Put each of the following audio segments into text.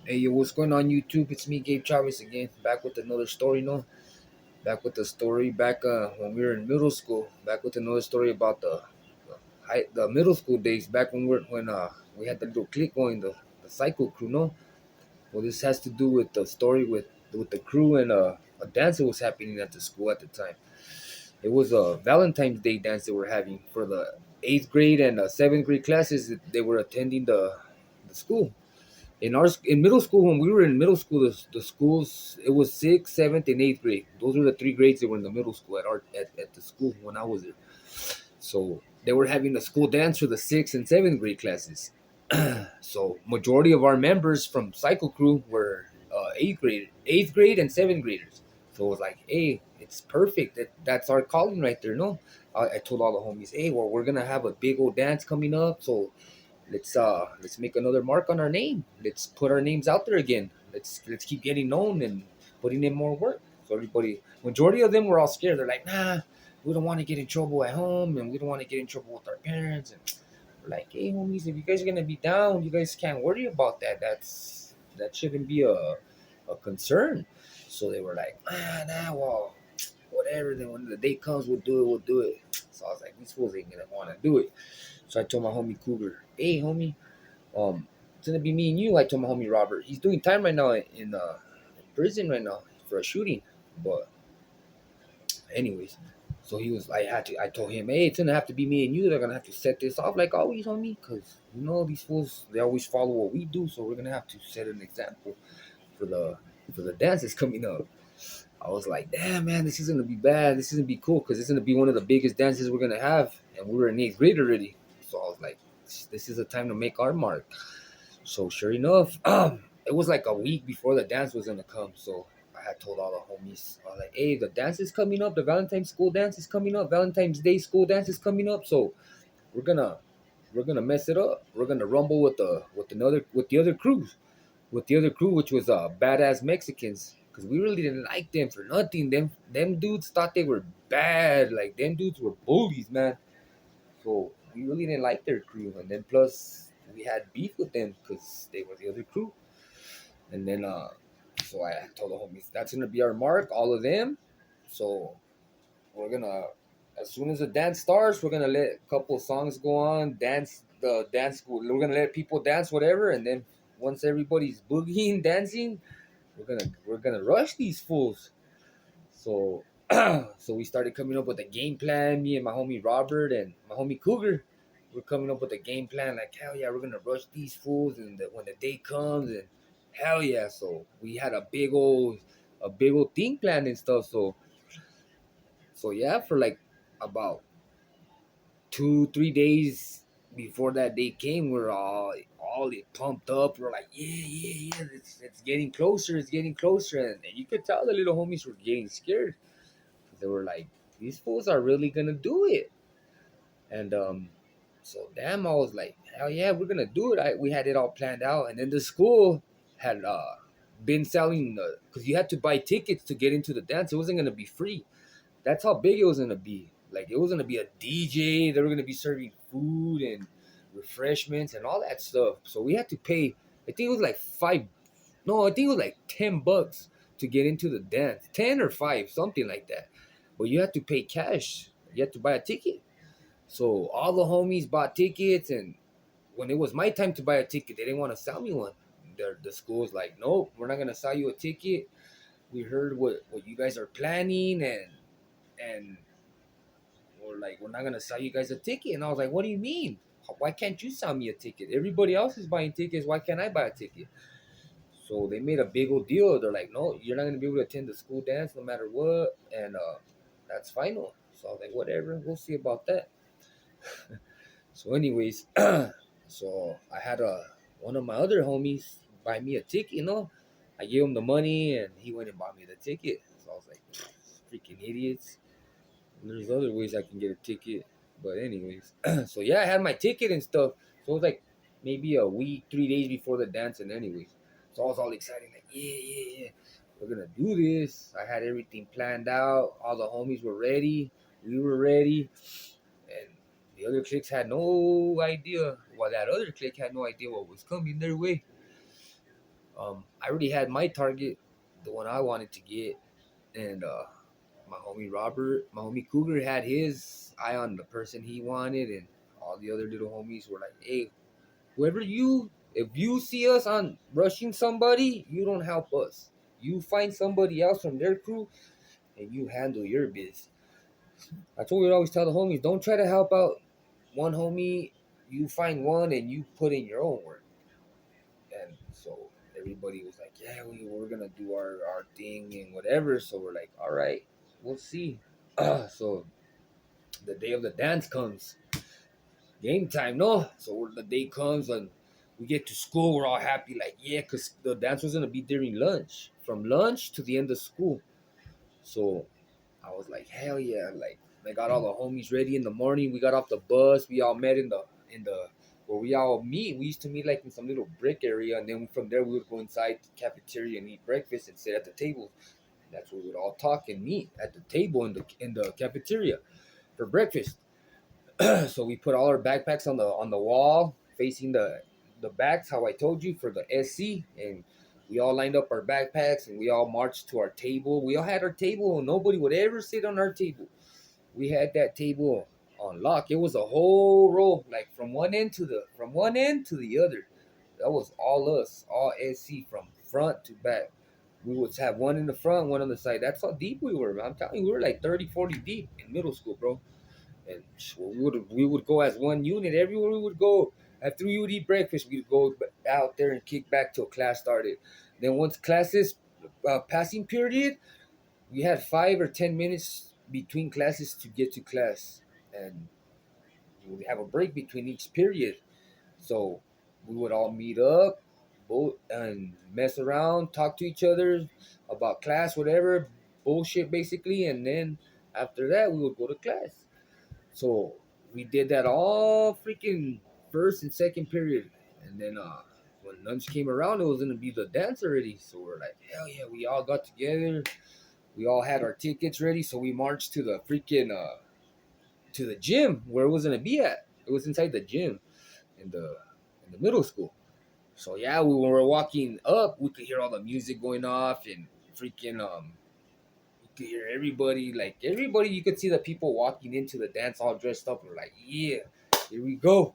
Hey, yo, what's going on YouTube? It's me, Gabe Chavez again, back with another story, no? Back with the story back when we were in middle school. Back with another story about the middle school days, back when we had the little clique going, the cycle crew, no? Well, this has to do with the story with the crew and a dance that was happening at the school at the time. It was a Valentine's Day dance that we're having for the eighth grade and seventh grade classes. They were attending the school in middle school. When we were in middle school, the schools, it was sixth, seventh, and eighth grade. Those were the three grades that were in the middle school at the school when I was there. So they were having a school dance for the sixth and seventh grade classes. So majority of our members from cycle crew were eighth grade and seventh graders. So it was like, hey, it's perfect. That's our calling right there. No, I told all the homies, hey, well, we're gonna have a big old dance coming up. So let's make another mark on our name. Let's put our names out there again. Let's keep getting known and putting in more work. So everybody, majority of them were all scared. They're like, nah, we don't want to get in trouble at home, and we don't want to get in trouble with our parents. And we're like, hey homies, if you guys are gonna be down, you guys can't worry about that. That shouldn't be a concern. So they were like, well, whatever. Then when the day comes, we'll do it. So I was like, these fools ain't gonna want to do it. So I told my homie Cougar, hey homie, it's gonna be me and you. I told my homie Robert. He's doing time right now in prison right now for a shooting. But anyways, so he was. I told him, hey, it's gonna have to be me and you. They're gonna have to set this off like always, homie, because these fools. They always follow what we do, so we're gonna have to set an example for the dances coming up. I was like, damn man, this is gonna be bad. This is gonna be cool because it's gonna be one of the biggest dances we're gonna have, and we were in eighth grade already. So I was like, this is a time to make our mark. So sure enough, it was like a week before the dance was gonna come. So I had told all the homies, I was like, hey, the dance is coming up. The Valentine's school dance is coming up. Valentine's Day school dance is coming up. So we're gonna we're gonna mess it up. We're gonna rumble with the other crews, which was badass Mexicans. Cause we really didn't like them for nothing. Them dudes thought they were bad. Like them dudes were bullies, man. So we really didn't like their crew, and then plus we had beef with them because they were the other crew. And then so I told the homies that's gonna be our mark, all of them. So we're gonna, as soon as the dance starts, we're gonna let a couple songs go on, dance the dance. We're gonna let people dance, whatever, and then once everybody's boogieing, dancing, we're gonna rush these fools. So so we started coming up with a game plan. Me and my homie Robert and my homie Cougar, we're coming up with a game plan. Like hell yeah, we're gonna rush these fools, and when the day comes, and hell yeah. So we had a big old thing planned and stuff. So yeah, for like about 2 3 days before that day came, we're all pumped up. We're like, yeah, it's getting closer, it's getting closer, and you could tell the little homies were getting scared. They were like, these fools are really gonna do it. And so damn, I was like, hell yeah, we're gonna do it. We had it all planned out, and then the school had been selling because you had to buy tickets to get into the dance. It wasn't gonna be free. That's how big it was gonna be. Like it was gonna be a DJ. They were gonna be serving food and refreshments and all that stuff. So we had to pay. I think it was like five. No, I think it was like $10 to get into the dance. 10 or 5, something like that. But you had to pay cash. You had to buy a ticket. So all the homies bought tickets, and when it was my time to buy a ticket, they didn't want to sell me one. The school was like, nope, we're not gonna sell you a ticket. We heard what you guys are planning, and we're not gonna sell you guys a ticket. And I was like, what do you mean? Why can't you sell me a ticket? Everybody else is buying tickets. Why can't I buy a ticket? So they made a big old deal. They're like, no, you're not gonna be able to attend the school dance no matter what, and that's final. So I was like, whatever, we'll see about that. So, anyways, so I had one of my other homies buy me a ticket. I gave him the money, and he went and bought me the ticket. So I was like, freaking idiots. There's other ways I can get a ticket, but anyways, so yeah, I had my ticket and stuff. So it was like maybe a week, 3 days before the dance, and anyways, so I was all excited, like yeah, we're gonna do this. I had everything planned out. All the homies were ready. We were ready, and the other cliques had no idea. Well, that other clique had no idea what was coming their way. I already had my target, the one I wanted to get, and my homie Robert, my homie Cougar had his eye on the person he wanted, and all the other little homies were like, "Hey, whoever you, if you see us on rushing somebody, you don't help us. You find somebody else from their crew, and you handle your biz." That's what we always tell the homies. Don't try to help out one homie. You find one and you put in your own work. And so everybody was like, "Yeah, we're gonna do our thing and whatever." So we're like, "All right, we'll see." So the day of the dance comes, game time, no. So the day comes and we get to school. We're all happy, like, yeah, because the dance was gonna be during lunch, from lunch to the end of school. So I was like, hell yeah! Like, I got all the homies ready in the morning. We got off the bus. We all met in the where we all meet. We used to meet like in some little brick area, and then from there we would go inside the cafeteria and eat breakfast and sit at the table. That's where we would all talk and meet at the table in the cafeteria for breakfast. So we put all our backpacks on the wall facing the backs, how I told you, for the SC, and we all lined up our backpacks and we all marched to our table. We all had our table and nobody would ever sit on our table. We had that table on lock. It was a whole row, like from one end to the other. That was all us, all SC from front to back. We would have one in the front, one on the side. That's how deep we were, man. I'm telling you, we were like 30, 40 deep in middle school, bro. And we would go as one unit everywhere we would go. After we would eat breakfast, we'd go out there and kick back till class started. Then once classes passing period, we had 5 or 10 minutes between classes to get to class, and we would have a break between each period. So we would all meet up, both and mess around, talk to each other about class, whatever bullshit basically, and then after that we would go to class. So we did that all freaking first and second period, and then when lunch came around, it was gonna be the dance already. So we're like, hell yeah! We all got together. We all had our tickets ready, so we marched to the freaking to the gym where it was gonna be at. It was inside the gym in the middle school. So yeah, we were walking up. We could hear all the music going off and freaking you could hear everybody, like everybody, you could see the people walking into the dance all dressed up. We're like, yeah, here we go.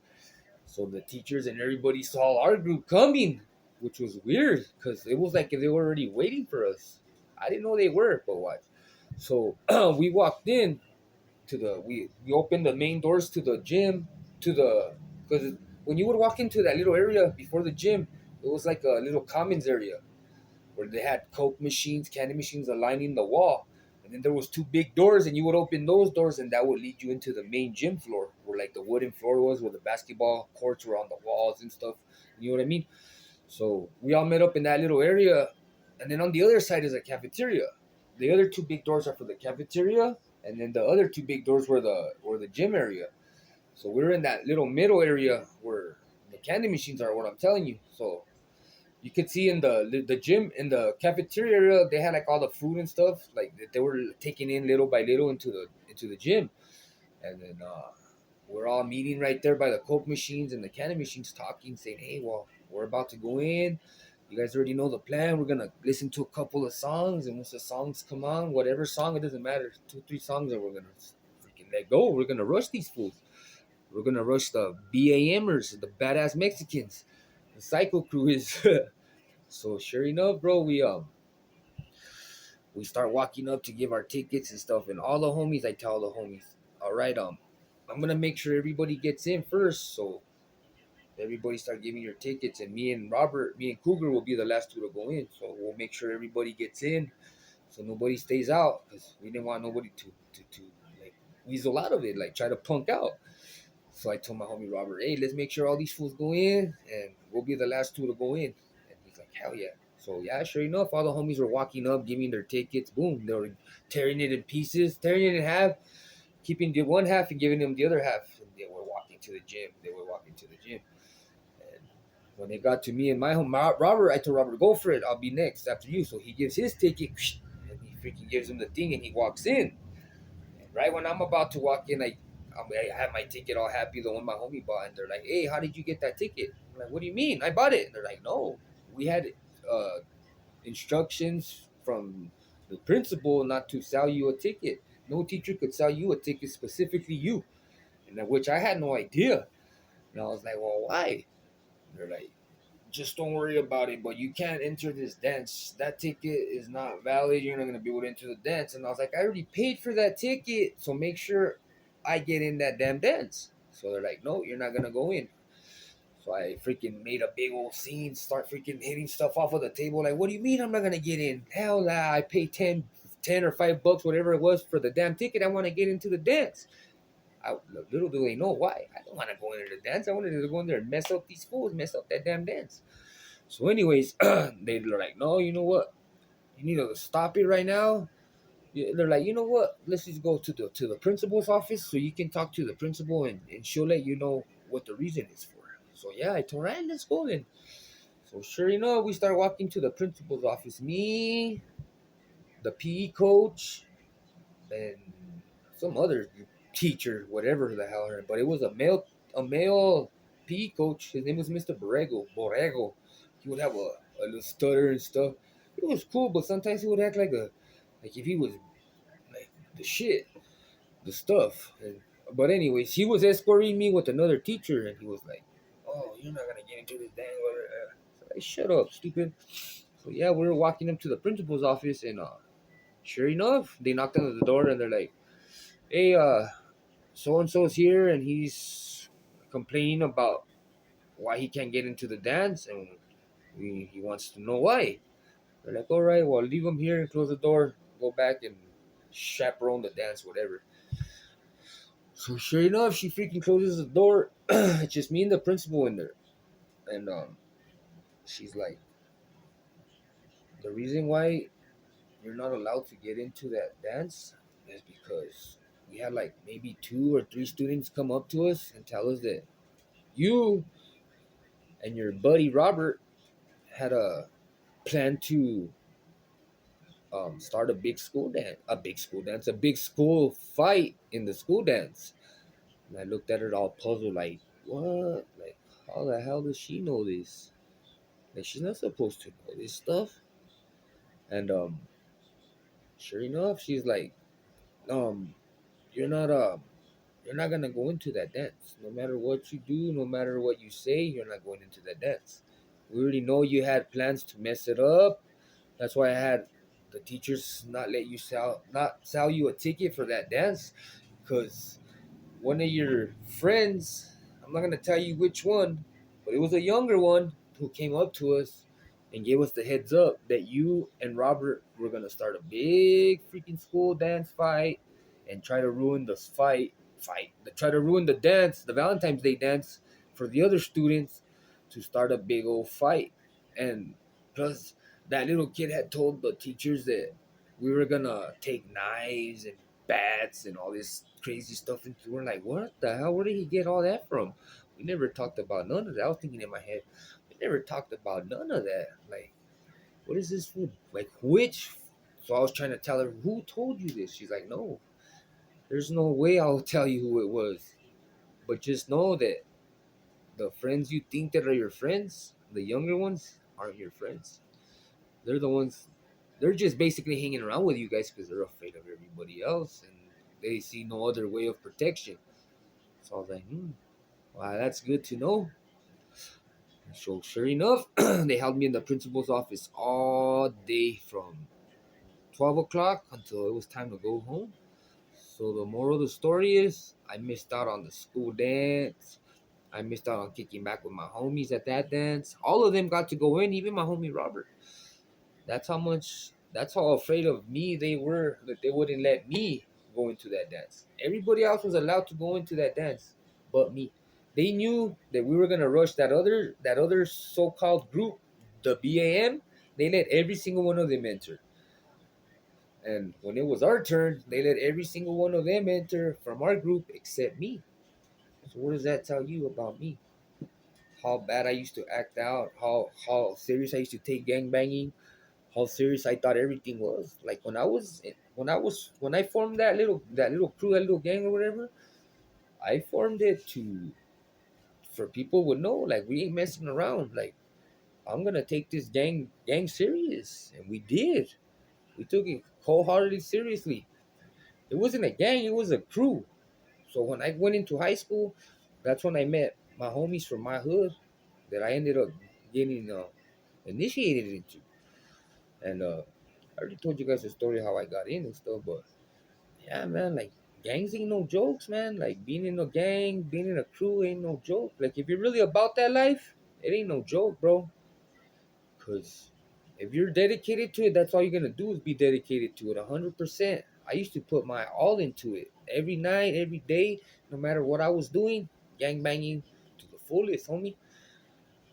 So the teachers and everybody saw our group coming, which was weird because it was like they were already waiting for us. I didn't know they were, but what? So we walked in to we opened the main doors to the gym, to the because when you would walk into that little area before the gym, it was like a little commons area where they had Coke machines, candy machines aligning the wall. And then there was two big doors, and you would open those doors, and that would lead you into the main gym floor, where like the wooden floor was, where the basketball courts were on the walls and stuff. You know what I mean? So we all met up in that little area, and then on the other side is a cafeteria. The other two big doors are for the cafeteria, and then the other two big doors were the gym area. So we were in that little middle area where the candy machines are. What I'm telling you. So you could see in the gym, in the cafeteria area, they had like all the food and stuff like that they were taking in little by little into the gym. And then we're all meeting right there by the Coke machines and the candy machines, talking, saying, hey, well, we're about to go in. You guys already know the plan. We're gonna listen to a couple of songs, and once the songs come on, whatever song, it doesn't matter, 2 3 songs, and we're gonna freaking let go. We're gonna rush these fools. We're gonna rush the BAMers, the badass Mexicans. The Psycho Crew is. So sure enough, bro, we start walking up to give our tickets and stuff, and all the homies, I tell the homies, all right, I'm gonna make sure everybody gets in first, so everybody start giving your tickets, and me and Cougar will be the last two to go in, so we'll make sure everybody gets in, so nobody stays out, because we didn't want nobody to like weasel out of it, like try to punk out. So I told my homie Robert, hey, let's make sure all these fools go in, and we'll be the last two to go in. And he's like, hell yeah. So yeah, sure enough, all the homies were walking up, giving their tickets. Boom, they were tearing it in pieces, tearing it in half, keeping the one half and giving them the other half. And they were walking to the gym. And when they got to me and my home, Robert, I told Robert, go for it. I'll be next after you. So he gives his ticket, and he freaking gives him the thing, and he walks in. And right when I'm about to walk in, I have my ticket all happy, the one my homie bought, and they're like, "Hey, how did you get that ticket?" I'm like, "What do you mean? I bought it." And they're like, "No, we had it. instructions from the principal not to sell you a ticket. No teacher could sell you a ticket, specifically you, and which I had no idea. And I was like, well, why? They're like, just don't worry about it, but you can't enter this dance. That ticket is not valid. You're not going to be able to enter the dance. And I was like, I already paid for that ticket, so make sure I get in that damn dance. So they're like, no, you're not going to go in. So I freaking made a big old scene, start freaking hitting stuff off of the table. Like, what do you mean I'm not going to get in? Hell, I paid 10 or $5, whatever it was, for the damn ticket. I want to get into the dance. Little do they know why. I don't want to go into the dance. I wanted to go in there and mess up these fools, mess up that damn dance. So, anyways, they're like, no, you know what? You need to stop it right now. They're like, you know what? Let's just go to the principal's office so you can talk to the principal and she'll let you know what the reason is for. So yeah, I told her, right, let's go then. So sure enough, we start walking to the principal's office. Me, the PE coach, and some other teacher, whatever the hell. But it was a male PE coach. His name was Mr. Borrego. He would have a little stutter and stuff. It was cool, but sometimes he would act like if he was like the shit, the stuff. But anyways, he was escorting me with another teacher, and he was like, "Oh, you're not gonna get into this dang." So I shut up, stupid. So yeah, we were walking up to the principal's office, and sure enough, they knocked on the door, and they're like, "Hey, so and so's here, and he's complaining about why he can't get into the dance, and he wants to know why." They're like, "All right, well, leave him here and close the door. Go back and chaperone the dance, whatever." So sure enough, she freaking closes the door. It's just me and the principal in there, and she's like, "The reason why you're not allowed to get into that dance is because we had like maybe 2 or 3 students come up to us and tell us that you and your buddy Robert had a plan to start a big school fight in the school dance." And I looked at her all puzzled, like, "What? Like, how the hell does she know this? Like, she's not supposed to know this stuff." And sure enough, she's like, um, "You're not you're not gonna go into that dance. No matter what you do, no matter what you say, you're not going into that dance. We already know you had plans to mess it up. That's why I had the teachers not sell you a ticket for that dance, because one of your friends, I'm not gonna tell you which one, but it was a younger one who came up to us and gave us the heads up that you and Robert were gonna start a big freaking school dance fight and try to ruin the try to ruin the dance, the Valentine's Day dance, for the other students to start a big old fight. And plus, that little kid had told the teachers that we were gonna take knives and bats and all this crazy stuff. And we're like, what the hell? Where did he get all that from? We never talked about none of that. I was thinking in my head, we never talked about none of that. Like, what is this food? Like, which? So I was trying to tell her, who told you this? She's like, no, there's no way I'll tell you who it was. But just know that the friends you think that are your friends, the younger ones, aren't your friends. They're the ones, they're just basically hanging around with you guys because they're afraid of everybody else and they see no other way of protection. So I was like, wow, that's good to know. So sure enough, they held me in the principal's office all day from 12 o'clock until it was time to go home. So the moral of the story is I missed out on the school dance. I missed out on kicking back with my homies at that dance. All of them got to go in, even my homie Robert. That's how afraid of me they were that they wouldn't let me go into that dance. Everybody else was allowed to go into that dance, but me. They knew that we were gonna rush that other so-called group, the BAM. They let every single one of them enter. And when it was our turn, they let every single one of them enter from our group except me. So what does that tell you about me? How bad I used to act out, how serious I used to take gangbanging, how serious I thought everything was. Like when I formed that little crew, that little gang or whatever, I formed it to for people would know like we ain't messing around. Like I'm gonna take this gang serious, and we did. We took it wholeheartedly seriously. It wasn't a gang; it was a crew. So when I went into high school, that's when I met my homies from my hood that I ended up getting initiated into. And I already told you guys the story how I got in and stuff, but yeah, man, like gangs ain't no jokes, man. Like being in a gang, being in a crew ain't no joke. Like if you're really about that life, it ain't no joke, bro. Cause if you're dedicated to it, that's all you're gonna do is be dedicated to it 100%. I used to put my all into it every night, every day, no matter what I was doing, gang banging to the fullest, homie.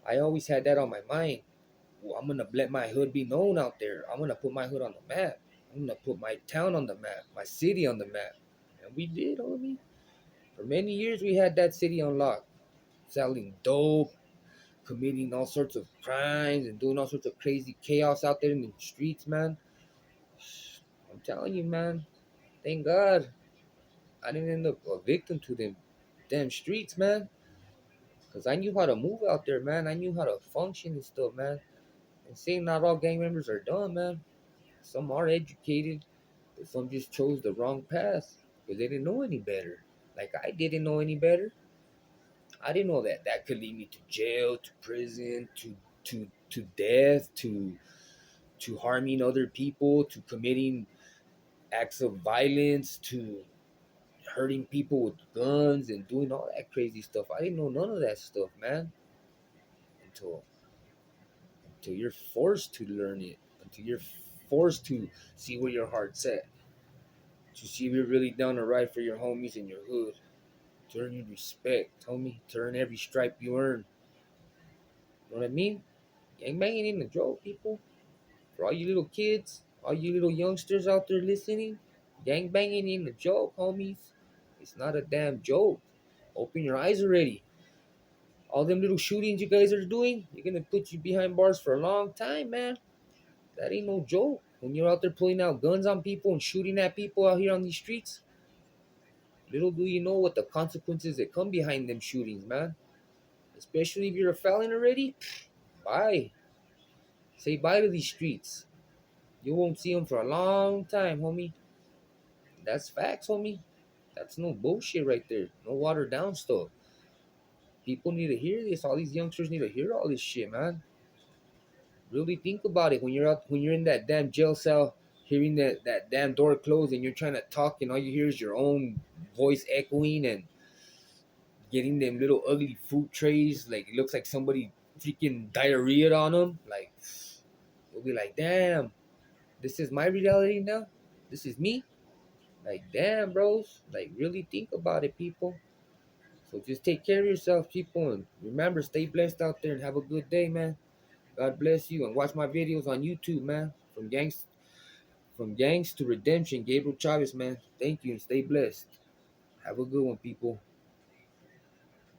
I always had that on my mind. Well, I'm gonna let my hood be known out there. I'm gonna put my hood on the map. I'm gonna put my town on the map, my city on the map. And we did, homie. For many years, we had that city on lock, selling dope, committing all sorts of crimes, and doing all sorts of crazy chaos out there in the streets, man. I'm telling you, man. Thank God I didn't end up a victim to them damn streets, man. Cause I knew how to move out there, man. I knew how to function and stuff, man. And saying not all gang members are dumb, man. Some are educated, but some just chose the wrong path because they didn't know any better. Like I didn't know any better. I didn't know that that could lead me to jail, to prison, to death, to harming other people, to committing acts of violence, to hurting people with guns and doing all that crazy stuff. I didn't know none of that stuff, man, until until you're forced to learn it, until you're forced to see where your heart's at, to see if you're really down to ride for your homies in your hood, to earn your respect, homie, to earn every stripe you earn. You know what I mean? Gangbanging ain't a joke, people. For all you little kids, all you little youngsters out there listening, gangbanging ain't a joke, homies. It's not a damn joke. Open your eyes already. All them little shootings you guys are doing, you're gonna put you behind bars for a long time, man. That ain't no joke. When you're out there pulling out guns on people and shooting at people out here on these streets, little do you know what the consequences that come behind them shootings, man. Especially if you're a felon already, bye. Say bye to these streets. You won't see them for a long time, homie. That's facts, homie. That's no bullshit right there. No watered down stuff. People need to hear this. All these youngsters need to hear all this shit, man. Really think about it when you're out, when you're in that damn jail cell, hearing that damn door close, and you're trying to talk, and all you hear is your own voice echoing, and getting them little ugly food trays. Like it looks like somebody freaking diarrhea on them. Like you'll be like, damn, this is my reality now. This is me. Like damn, bros. Like really think about it, people. So just take care of yourself, people, and remember, stay blessed out there and have a good day, man. God bless you, and watch my videos on YouTube, man. From gangs to redemption, Gabriel Chavez, man. Thank you and stay blessed. Have a good one, people.